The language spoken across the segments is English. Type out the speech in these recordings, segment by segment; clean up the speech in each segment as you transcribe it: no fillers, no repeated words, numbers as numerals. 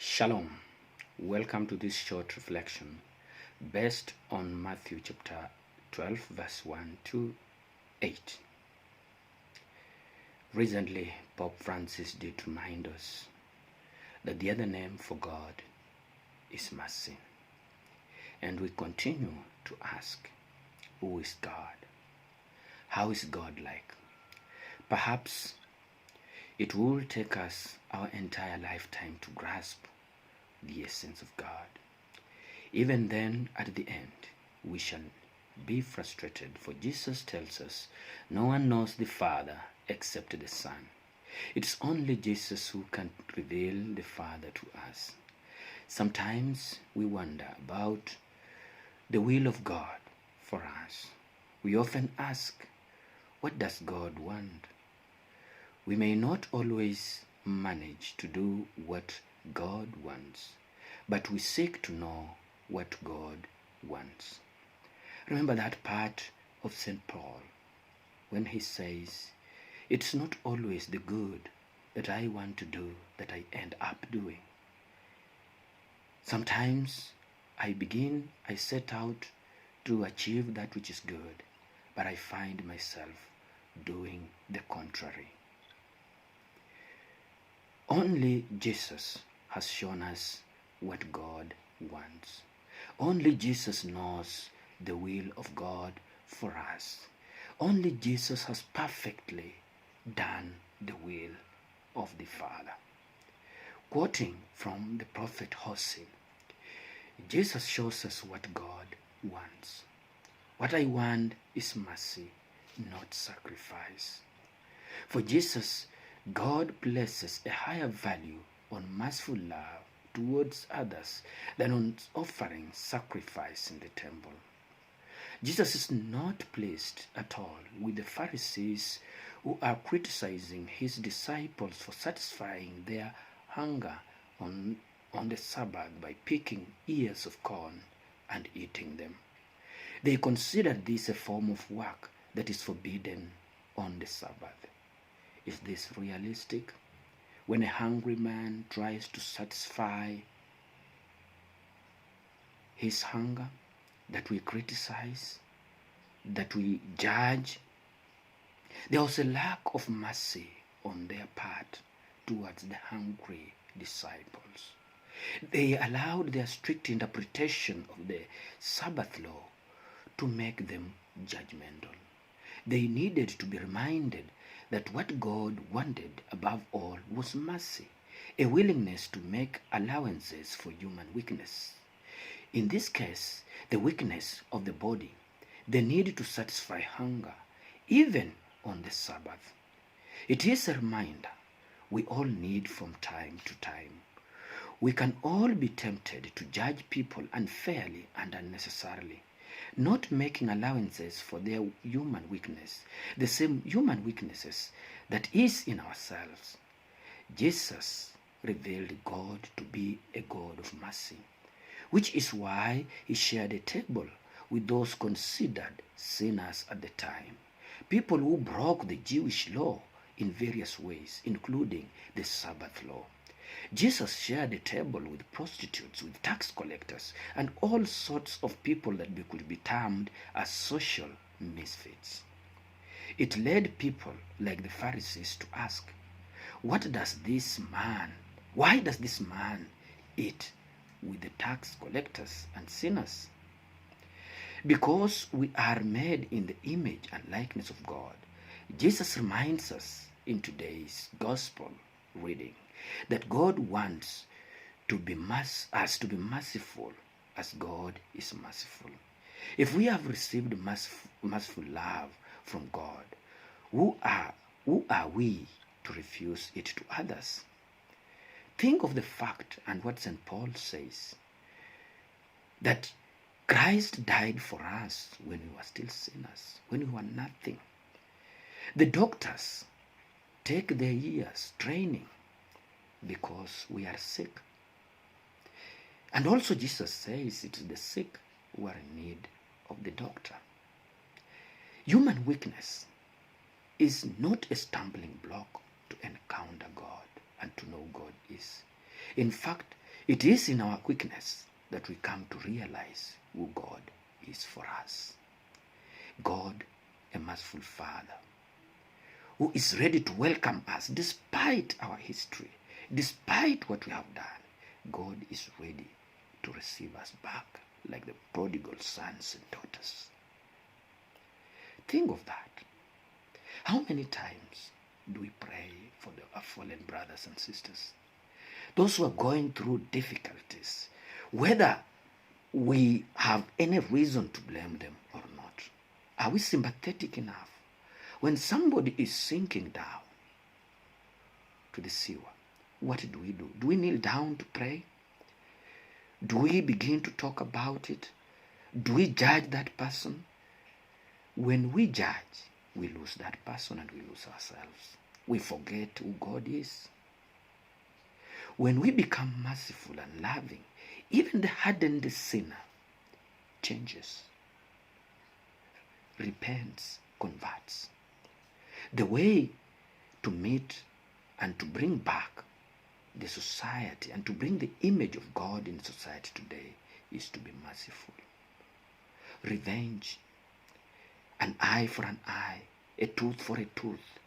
Shalom. Welcome to this short reflection based on Matthew chapter 12, verse 1 to 8. Recently, Pope Francis did remind us that the other name for God is mercy. And we continue to ask, who is God? How is God like? Perhaps it will take us our entire lifetime to grasp the essence of God. Even then, at the end, we shall be frustrated, for Jesus tells us no one knows the Father except the Son. It's only Jesus who can reveal the Father to us. Sometimes we wonder about the will of God for us. We often ask, what does God want? We may not always manage to do what God wants, but we seek to know what God wants. Remember that part of St. Paul when he says, it's not always the good that I want to do that I end up doing. Sometimes I set out to achieve that which is good, but I find myself doing the contrary. Only Jesus has shown us what God wants. Only Jesus knows the will of God for us. Only Jesus has perfectly done the will of the Father. Quoting from the prophet Hosea, Jesus shows us what God wants. What I want is mercy, not sacrifice. For Jesus, God places a higher value on merciful love towards others than on offering sacrifice in the temple. Jesus is not pleased at all with the Pharisees who are criticizing his disciples for satisfying their hunger on the Sabbath by picking ears of corn and eating them. They consider this a form of work that is forbidden on the Sabbath. Is this realistic? When a hungry man tries to satisfy his hunger, that we criticize, that we judge, there was a lack of mercy on their part towards the hungry disciples. They allowed their strict interpretation of the Sabbath law to make them judgmental. They needed to be reminded that what God wanted above all was mercy, a willingness to make allowances for human weakness. In this case, the weakness of the body, the need to satisfy hunger, even on the Sabbath. It is a reminder we all need from time to time. We can all be tempted to judge people unfairly and unnecessarily, not making allowances for their human weakness, the same human weaknesses that is in ourselves. Jesus revealed God to be a God of mercy, which is why he shared a table with those considered sinners at the time, people who broke the Jewish law in various ways, including the Sabbath law. Jesus shared a table with prostitutes, with tax collectors, and all sorts of people that could be termed as social misfits. It led people like the Pharisees to ask, why does this man eat with the tax collectors and sinners? Because we are made in the image and likeness of God, Jesus reminds us in today's gospel reading that God wants us to be merciful as God is merciful. If we have received merciful love from God, who are we to refuse it to others? Think of the fact and what St. Paul says, that Christ died for us when we were still sinners, when we were nothing. The doctors take their years training because we are sick. And also Jesus says it is the sick who are in need of the doctor. Human weakness is not a stumbling block to encounter God and to know God is. In fact, It is in our weakness that we come to realize who God is for us. God, a merciful Father, who is ready to welcome us despite our history, despite what we have done. God is ready to receive us back like the prodigal sons and daughters. Think of that. How many times do we pray for our fallen brothers and sisters? Those who are going through difficulties, whether we have any reason to blame them or not. Are we sympathetic enough? When somebody is sinking down to the sewer, what do we do? Do we kneel down to pray? Do we begin to talk about it? Do we judge that person? When we judge, we lose that person and we lose ourselves. We forget who God is. When we become merciful and loving, even the hardened sinner changes, repents, converts. The way to meet and to bring back the society and to bring the image of God in society today is to be merciful. Revenge, an eye for an eye, a tooth for a tooth,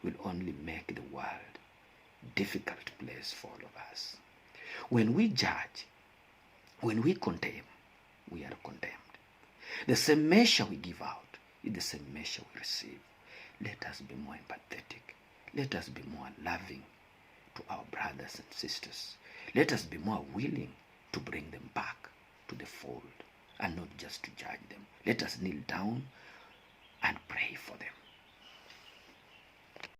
will only make the world a difficult place for all of us. When we judge, when we condemn, we are condemned. The same measure we give out is the same measure we receive. Let us be more empathetic. Let us be more loving to our brothers and sisters. Let us be more willing to bring them back to the fold and not just to judge them. Let us kneel down and pray for them.